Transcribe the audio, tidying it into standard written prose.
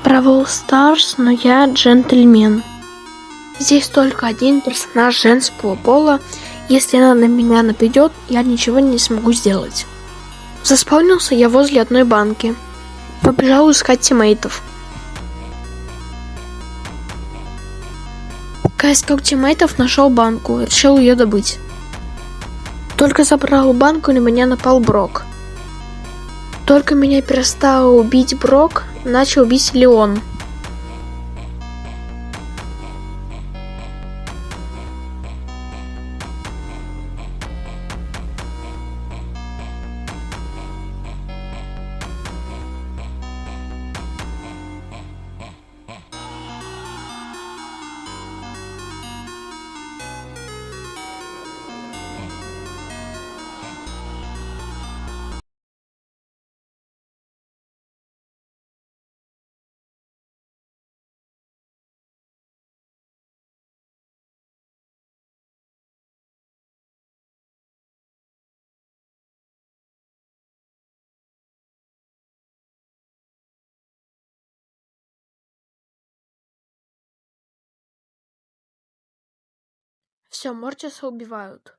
Бравл Старс, но я джентльмен. Здесь только один персонаж женского пола. Если она на меня нападет, я ничего не смогу сделать. Заспавнился я возле одной банки. Побежал искать тиммейтов. Пока искал тиммейтов, нашел банку, решил ее добыть. Только забрал банку, на меня напал Брок. Только меня перестал бить Брок, начал бить Леон. Все, Мортиса убивают.